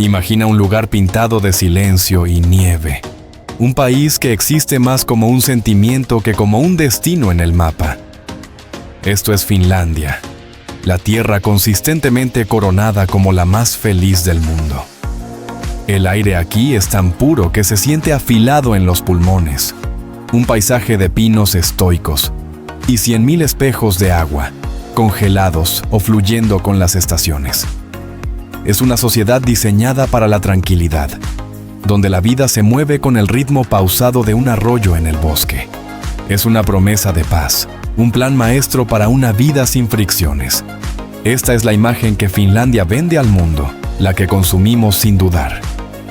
Imagina un lugar pintado de silencio y nieve. Un país que existe más como un sentimiento que como un destino en el mapa. Esto es Finlandia, la tierra consistentemente coronada como la más feliz del mundo. El aire aquí es tan puro que se siente afilado en los pulmones. Un paisaje de pinos estoicos y 100.000 espejos de agua, congelados o fluyendo con las estaciones. Es una sociedad diseñada para la tranquilidad, donde la vida se mueve con el ritmo pausado de un arroyo en el bosque. Es una promesa de paz, un plan maestro para una vida sin fricciones. Esta es la imagen que Finlandia vende al mundo, la que consumimos sin dudar.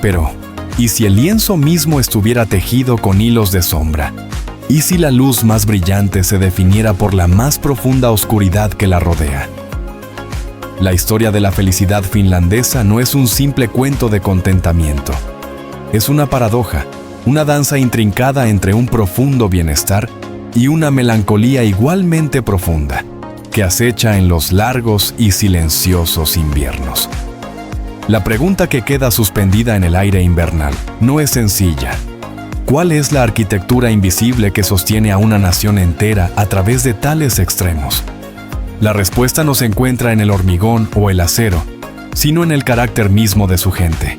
Pero, ¿y si el lienzo mismo estuviera tejido con hilos de sombra? ¿Y si la luz más brillante se definiera por la más profunda oscuridad que la rodea? La historia de la felicidad finlandesa no es un simple cuento de contentamiento. Es una paradoja, una danza intrincada entre un profundo bienestar y una melancolía igualmente profunda, que acecha en los largos y silenciosos inviernos. La pregunta que queda suspendida en el aire invernal no es sencilla. ¿Cuál es la arquitectura invisible que sostiene a una nación entera a través de tales extremos? La respuesta no se encuentra en el hormigón o el acero, sino en el carácter mismo de su gente.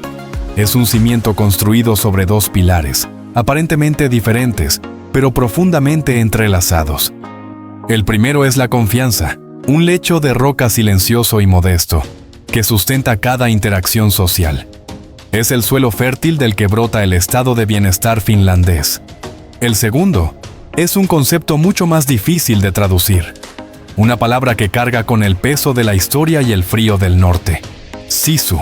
Es un cimiento construido sobre dos pilares, aparentemente diferentes, pero profundamente entrelazados. El primero es la confianza, un lecho de roca silencioso y modesto, que sustenta cada interacción social. Es el suelo fértil del que brota el estado de bienestar finlandés. El segundo es un concepto mucho más difícil de traducir. Una palabra que carga con el peso de la historia y el frío del norte. Sisu.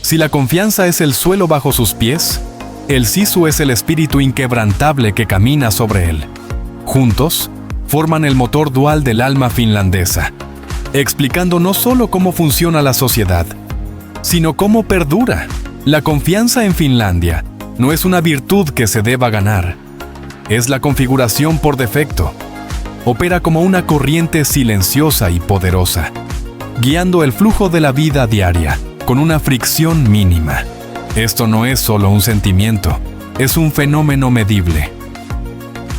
Si la confianza es el suelo bajo sus pies, el sisu es el espíritu inquebrantable que camina sobre él. Juntos, forman el motor dual del alma finlandesa, explicando no solo cómo funciona la sociedad, sino cómo perdura. La confianza en Finlandia no es una virtud que se deba ganar, es la configuración por defecto. Opera como una corriente silenciosa y poderosa, guiando el flujo de la vida diaria con una fricción mínima. Esto no es solo un sentimiento, es un fenómeno medible.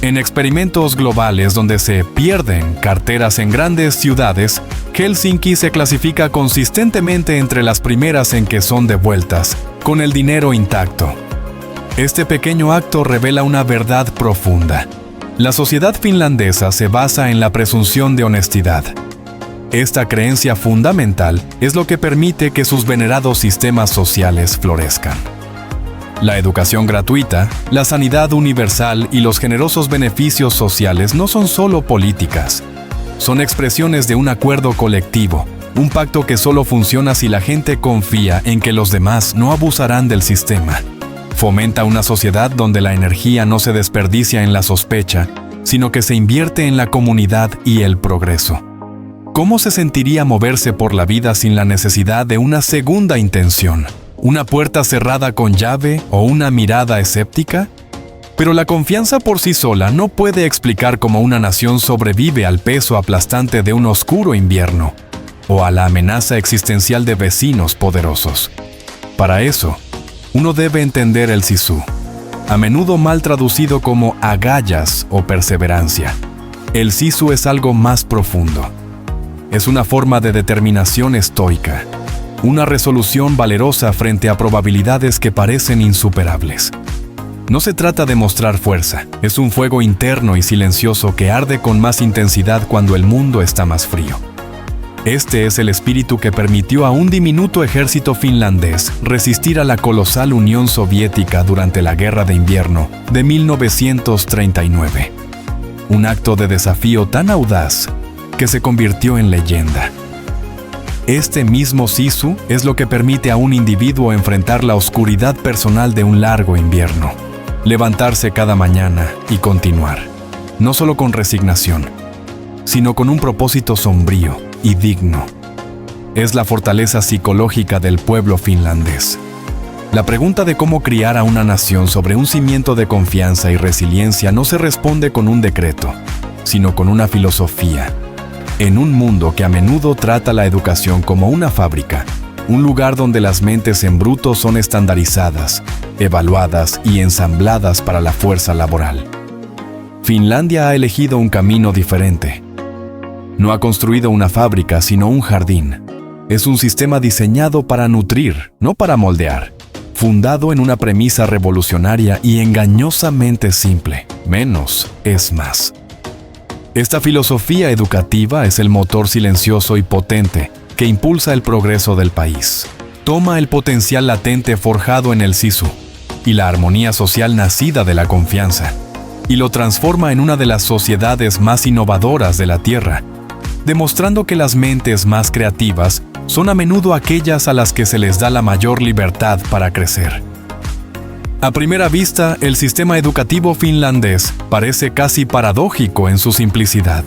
En experimentos globales donde se pierden carteras en grandes ciudades, Helsinki se clasifica consistentemente entre las primeras en que son devueltas, con el dinero intacto. Este pequeño acto revela una verdad profunda. La sociedad finlandesa se basa en la presunción de honestidad. Esta creencia fundamental es lo que permite que sus venerados sistemas sociales florezcan. La educación gratuita, la sanidad universal y los generosos beneficios sociales no son solo políticas. Son expresiones de un acuerdo colectivo, un pacto que solo funciona si la gente confía en que los demás no abusarán del sistema. Fomenta una sociedad donde la energía no se desperdicia en la sospecha, sino que se invierte en la comunidad y el progreso. ¿Cómo se sentiría moverse por la vida sin la necesidad de una segunda intención? ¿Una puerta cerrada con llave o una mirada escéptica? Pero la confianza por sí sola no puede explicar cómo una nación sobrevive al peso aplastante de un oscuro invierno o a la amenaza existencial de vecinos poderosos. Para eso, uno debe entender el sisu, a menudo mal traducido como agallas o perseverancia. El sisu es algo más profundo. Es una forma de determinación estoica, una resolución valerosa frente a probabilidades que parecen insuperables. No se trata de mostrar fuerza, es un fuego interno y silencioso que arde con más intensidad cuando el mundo está más frío. Este es el espíritu que permitió a un diminuto ejército finlandés resistir a la colosal Unión Soviética durante la Guerra de Invierno de 1939. Un acto de desafío tan audaz que se convirtió en leyenda. Este mismo sisu es lo que permite a un individuo enfrentar la oscuridad personal de un largo invierno, levantarse cada mañana y continuar, no solo con resignación, sino con un propósito sombrío y digno. Es la fortaleza psicológica del pueblo finlandés. La pregunta de cómo criar a una nación sobre un cimiento de confianza y resiliencia no se responde con un decreto, sino con una filosofía. En un mundo que a menudo trata la educación como una fábrica, un lugar donde las mentes en bruto son estandarizadas, evaluadas y ensambladas para la fuerza laboral. Finlandia ha elegido un camino diferente. No ha construido una fábrica, sino un jardín. Es un sistema diseñado para nutrir, no para moldear, fundado en una premisa revolucionaria y engañosamente simple: menos es más. Esta filosofía educativa es el motor silencioso y potente que impulsa el progreso del país. Toma el potencial latente forjado en el sisu y la armonía social nacida de la confianza, y lo transforma en una de las sociedades más innovadoras de la Tierra, demostrando que las mentes más creativas son a menudo aquellas a las que se les da la mayor libertad para crecer. A primera vista, el sistema educativo finlandés parece casi paradójico en su simplicidad.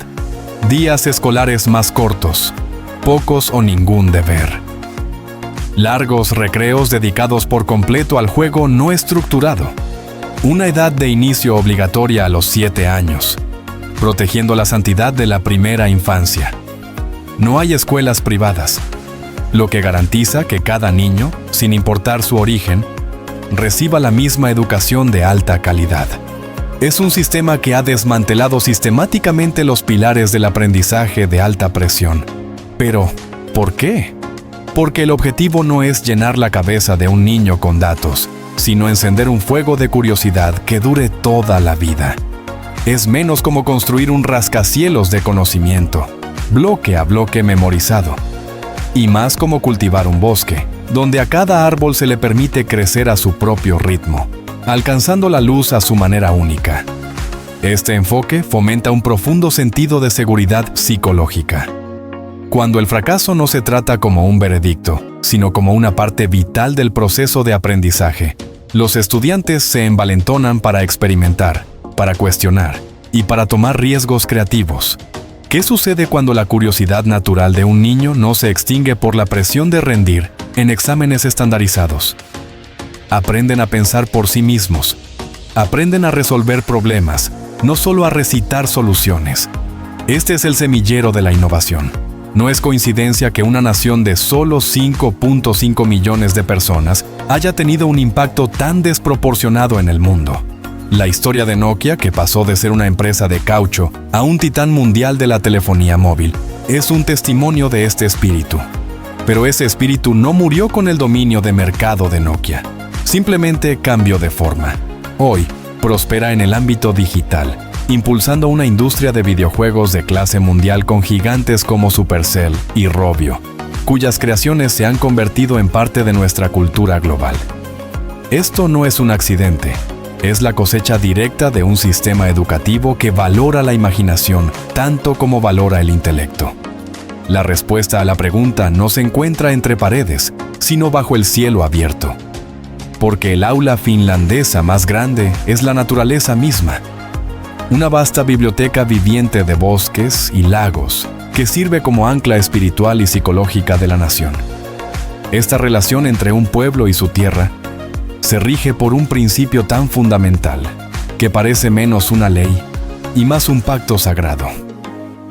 Días escolares más cortos, pocos o ningún deber. Largos recreos dedicados por completo al juego no estructurado. Una edad de inicio obligatoria a los 7 años, protegiendo la santidad de la primera infancia. No hay escuelas privadas, lo que garantiza que cada niño, sin importar su origen, reciba la misma educación de alta calidad. Es un sistema que ha desmantelado sistemáticamente los pilares del aprendizaje de alta presión. Pero, ¿por qué? Porque el objetivo no es llenar la cabeza de un niño con datos, sino encender un fuego de curiosidad que dure toda la vida. Es menos como construir un rascacielos de conocimiento, bloque a bloque memorizado, y más como cultivar un bosque, donde a cada árbol se le permite crecer a su propio ritmo, alcanzando la luz a su manera única. Este enfoque fomenta un profundo sentido de seguridad psicológica. Cuando el fracaso no se trata como un veredicto, sino como una parte vital del proceso de aprendizaje, los estudiantes se envalentonan para experimentar, para cuestionar y para tomar riesgos creativos. ¿Qué sucede cuando la curiosidad natural de un niño no se extingue por la presión de rendir en exámenes estandarizados? Aprenden a pensar por sí mismos. Aprenden a resolver problemas, no solo a recitar soluciones. Este es el semillero de la innovación. No es coincidencia que una nación de solo 5.5 millones de personas haya tenido un impacto tan desproporcionado en el mundo. La historia de Nokia, que pasó de ser una empresa de caucho a un titán mundial de la telefonía móvil, es un testimonio de este espíritu. Pero ese espíritu no murió con el dominio de mercado de Nokia. Simplemente cambió de forma. Hoy, prospera en el ámbito digital, impulsando una industria de videojuegos de clase mundial con gigantes como Supercell y Rovio, cuyas creaciones se han convertido en parte de nuestra cultura global. Esto no es un accidente. Es la cosecha directa de un sistema educativo que valora la imaginación tanto como valora el intelecto. La respuesta a la pregunta no se encuentra entre paredes, sino bajo el cielo abierto. Porque el aula finlandesa más grande es la naturaleza misma. Una vasta biblioteca viviente de bosques y lagos que sirve como ancla espiritual y psicológica de la nación. Esta relación entre un pueblo y su tierra se rige por un principio tan fundamental que parece menos una ley y más un pacto sagrado.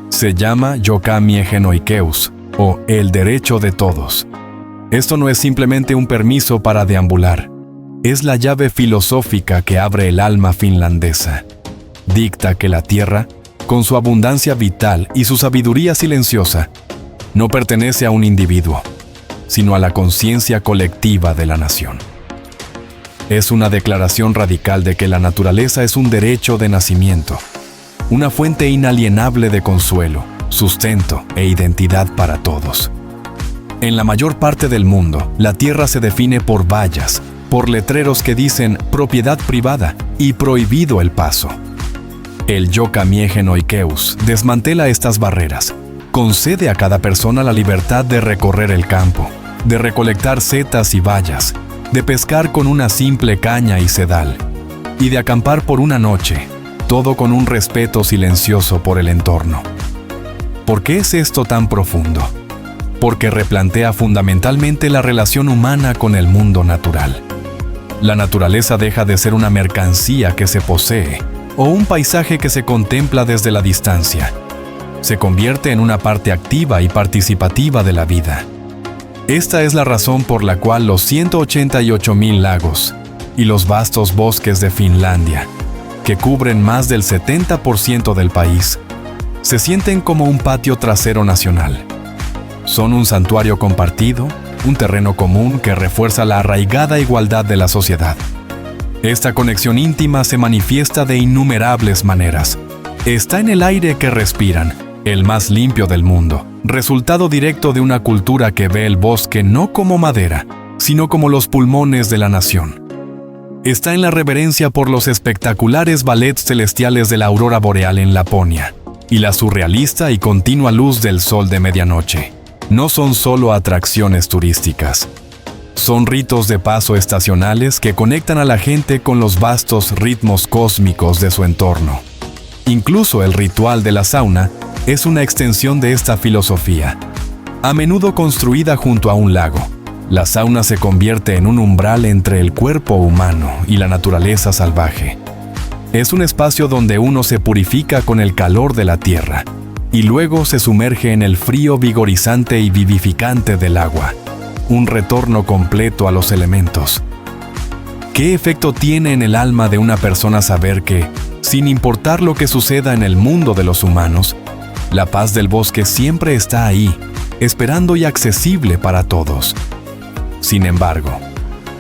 Se llama Jokamiehenoikeus, o el derecho de todos. Esto no es simplemente un permiso para deambular, es la llave filosófica que abre el alma finlandesa. Dicta que la tierra, con su abundancia vital y su sabiduría silenciosa, no pertenece a un individuo, sino a la conciencia colectiva de la nación. Es una declaración radical de que la naturaleza es un derecho de nacimiento, una fuente inalienable de consuelo, sustento e identidad para todos. En la mayor parte del mundo, la tierra se define por vallas, por letreros que dicen propiedad privada y prohibido el paso. El Jokamiehenoikeus desmantela estas barreras, concede a cada persona la libertad de recorrer el campo, de recolectar setas y bayas, de pescar con una simple caña y sedal, y de acampar por una noche, todo con un respeto silencioso por el entorno. ¿Por qué es esto tan profundo? Porque replantea fundamentalmente la relación humana con el mundo natural. La naturaleza deja de ser una mercancía que se posee, o un paisaje que se contempla desde la distancia. Se convierte en una parte activa y participativa de la vida. Esta es la razón por la cual los 188,000 lagos y los vastos bosques de Finlandia, que cubren más del 70% del país, se sienten como un patio trasero nacional. Son un santuario compartido, un terreno común que refuerza la arraigada igualdad de la sociedad. Esta conexión íntima se manifiesta de innumerables maneras. Está en el aire que respiran, el más limpio del mundo, resultado directo de una cultura que ve el bosque no como madera, sino como los pulmones de la nación. Está en la reverencia por los espectaculares ballets celestiales de la aurora boreal en Laponia y la surrealista y continua luz del sol de medianoche. No son solo atracciones turísticas. Son ritos de paso estacionales que conectan a la gente con los vastos ritmos cósmicos de su entorno. Incluso el ritual de la sauna es una extensión de esta filosofía. A menudo construida junto a un lago, la sauna se convierte en un umbral entre el cuerpo humano y la naturaleza salvaje. Es un espacio donde uno se purifica con el calor de la tierra y luego se sumerge en el frío vigorizante y vivificante del agua. Un retorno completo a los elementos. ¿Qué efecto tiene en el alma de una persona saber que, sin importar lo que suceda en el mundo de los humanos, la paz del bosque siempre está ahí, esperando y accesible para todos? Sin embargo,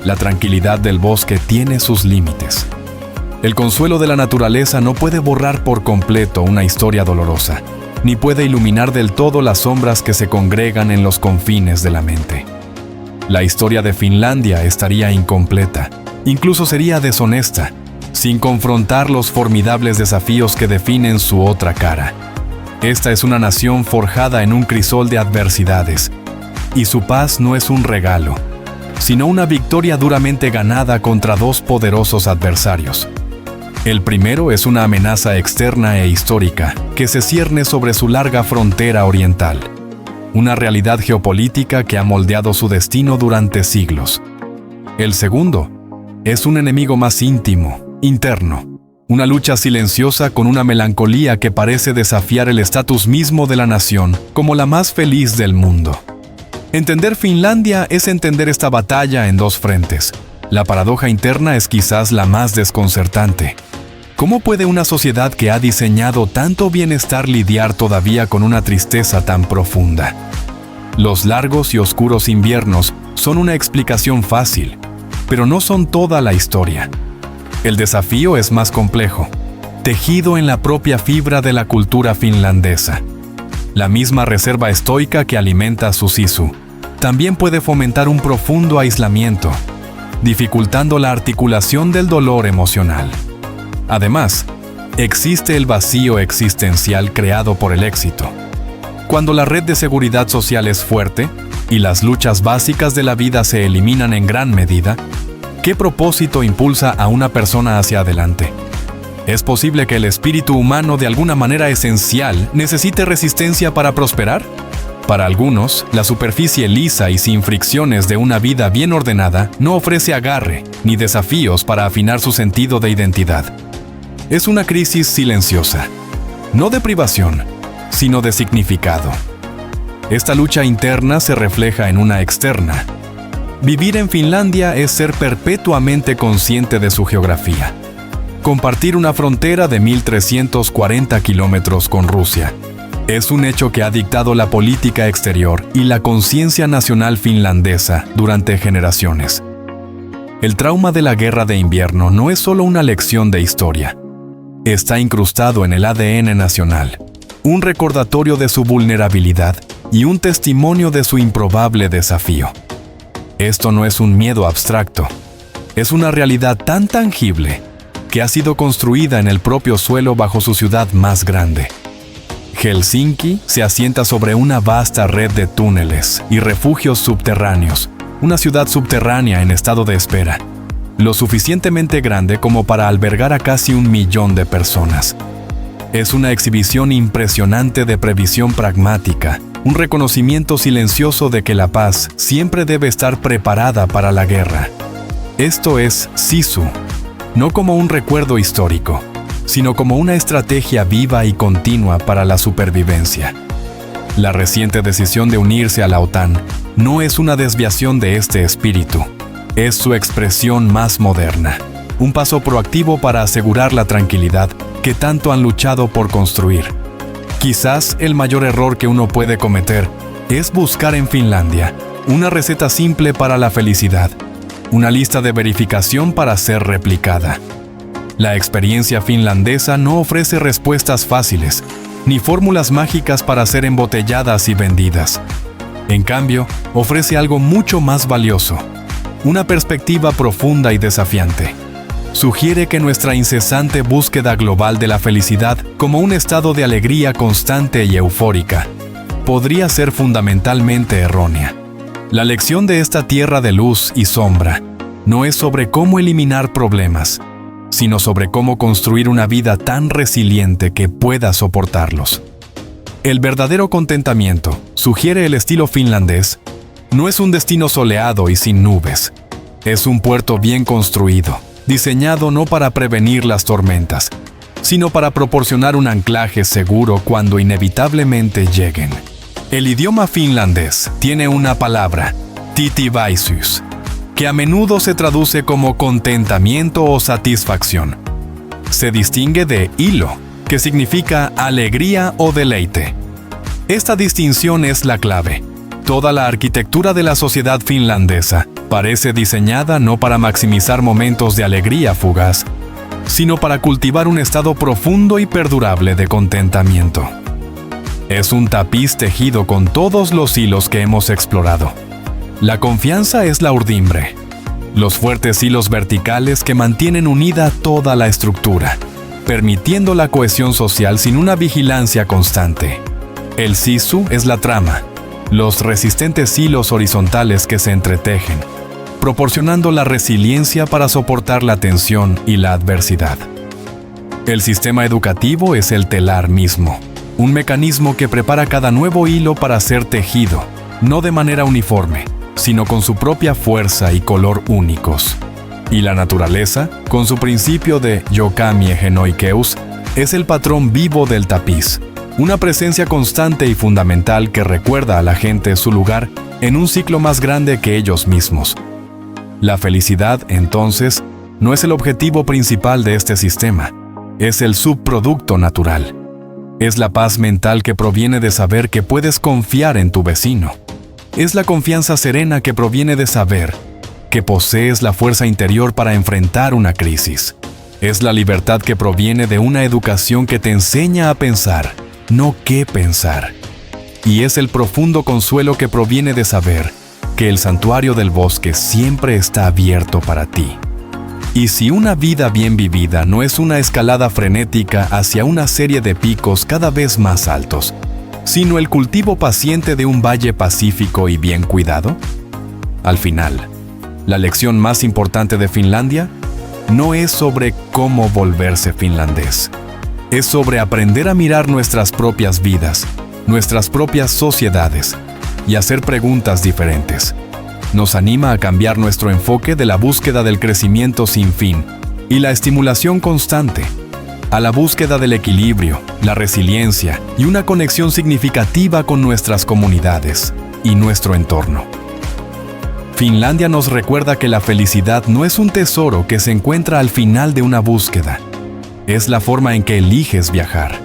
la tranquilidad del bosque tiene sus límites. El consuelo de la naturaleza no puede borrar por completo una historia dolorosa, ni puede iluminar del todo las sombras que se congregan en los confines de la mente. La historia de Finlandia estaría incompleta, incluso sería deshonesta, sin confrontar los formidables desafíos que definen su otra cara. Esta es una nación forjada en un crisol de adversidades, y su paz no es un regalo, sino una victoria duramente ganada contra dos poderosos adversarios. El primero es una amenaza externa e histórica que se cierne sobre su larga frontera oriental, una realidad geopolítica que ha moldeado su destino durante siglos. El segundo es un enemigo más íntimo, interno, una lucha silenciosa con una melancolía que parece desafiar el estatus mismo de la nación como la más feliz del mundo. Entender Finlandia es entender esta batalla en dos frentes. La paradoja interna es quizás la más desconcertante. ¿Cómo puede una sociedad que ha diseñado tanto bienestar lidiar todavía con una tristeza tan profunda? Los largos y oscuros inviernos son una explicación fácil, pero no son toda la historia. El desafío es más complejo, tejido en la propia fibra de la cultura finlandesa. La misma reserva estoica que alimenta su sisu también puede fomentar un profundo aislamiento, dificultando la articulación del dolor emocional. Además, existe el vacío existencial creado por el éxito. Cuando la red de seguridad social es fuerte y las luchas básicas de la vida se eliminan en gran medida, ¿qué propósito impulsa a una persona hacia adelante? ¿Es posible que el espíritu humano de alguna manera esencial necesite resistencia para prosperar? Para algunos, la superficie lisa y sin fricciones de una vida bien ordenada no ofrece agarre ni desafíos para afinar su sentido de identidad. Es una crisis silenciosa, no de privación, sino de significado. Esta lucha interna se refleja en una externa. Vivir en Finlandia es ser perpetuamente consciente de su geografía. Compartir una frontera de 1.340 kilómetros con Rusia es un hecho que ha dictado la política exterior y la conciencia nacional finlandesa durante generaciones. El trauma de la guerra de invierno no es solo una lección de historia. Está incrustado en el ADN nacional, un recordatorio de su vulnerabilidad y un testimonio de su improbable desafío. Esto no es un miedo abstracto, es una realidad tan tangible que ha sido construida en el propio suelo bajo su ciudad más grande. Helsinki se asienta sobre una vasta red de túneles y refugios subterráneos, una ciudad subterránea en estado de espera, lo suficientemente grande como para albergar a casi 1 millón de personas. Es una exhibición impresionante de previsión pragmática, un reconocimiento silencioso de que la paz siempre debe estar preparada para la guerra. Esto es sisu, no como un recuerdo histórico, sino como una estrategia viva y continua para la supervivencia. La reciente decisión de unirse a la OTAN no es una desviación de este espíritu, es su expresión más moderna, un paso proactivo para asegurar la tranquilidad que tanto han luchado por construir. Quizás el mayor error que uno puede cometer es buscar en Finlandia una receta simple para la felicidad, una lista de verificación para ser replicada. La experiencia finlandesa no ofrece respuestas fáciles, ni fórmulas mágicas para ser embotelladas y vendidas. En cambio, ofrece algo mucho más valioso, una perspectiva profunda y desafiante. Sugiere que nuestra incesante búsqueda global de la felicidad como un estado de alegría constante y eufórica podría ser fundamentalmente errónea. La lección de esta tierra de luz y sombra no es sobre cómo eliminar problemas, sino sobre cómo construir una vida tan resiliente que pueda soportarlos. El verdadero contentamiento, sugiere el estilo finlandés, no es un destino soleado y sin nubes. Es un puerto bien construido, diseñado no para prevenir las tormentas, sino para proporcionar un anclaje seguro cuando inevitablemente lleguen. El idioma finlandés tiene una palabra, tyytyväisyys, que a menudo se traduce como contentamiento o satisfacción. Se distingue de ilo, que significa alegría o deleite. Esta distinción es la clave. Toda la arquitectura de la sociedad finlandesa parece diseñada no para maximizar momentos de alegría fugaz, sino para cultivar un estado profundo y perdurable de contentamiento. Es un tapiz tejido con todos los hilos que hemos explorado. La confianza es la urdimbre, los fuertes hilos verticales que mantienen unida toda la estructura, permitiendo la cohesión social sin una vigilancia constante. El sisu es la trama, los resistentes hilos horizontales que se entretejen, proporcionando la resiliencia para soportar la tensión y la adversidad. El sistema educativo es el telar mismo, un mecanismo que prepara cada nuevo hilo para ser tejido, no de manera uniforme, sino con su propia fuerza y color únicos. Y la naturaleza, con su principio de Jokami Genoikeus, es el patrón vivo del tapiz, una presencia constante y fundamental que recuerda a la gente su lugar en un ciclo más grande que ellos mismos. La felicidad, entonces, no es el objetivo principal de este sistema, es el subproducto natural. Es la paz mental que proviene de saber que puedes confiar en tu vecino. Es la confianza serena que proviene de saber que posees la fuerza interior para enfrentar una crisis. Es la libertad que proviene de una educación que te enseña a pensar, no qué pensar. Y es el profundo consuelo que proviene de saber que el santuario del bosque siempre está abierto para ti. Y si una vida bien vivida no es una escalada frenética hacia una serie de picos cada vez más altos, sino el cultivo paciente de un valle pacífico y bien cuidado, al final, la lección más importante de Finlandia no es sobre cómo volverse finlandés. Es sobre aprender a mirar nuestras propias vidas, nuestras propias sociedades y hacer preguntas diferentes. Nos anima a cambiar nuestro enfoque de la búsqueda del crecimiento sin fin y la estimulación constante, a la búsqueda del equilibrio, la resiliencia y una conexión significativa con nuestras comunidades y nuestro entorno. Finlandia nos recuerda que la felicidad no es un tesoro que se encuentra al final de una búsqueda. Es la forma en que eliges viajar.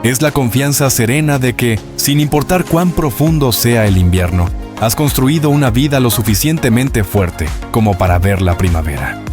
Es la confianza serena de que, sin importar cuán profundo sea el invierno, has construido una vida lo suficientemente fuerte como para ver la primavera.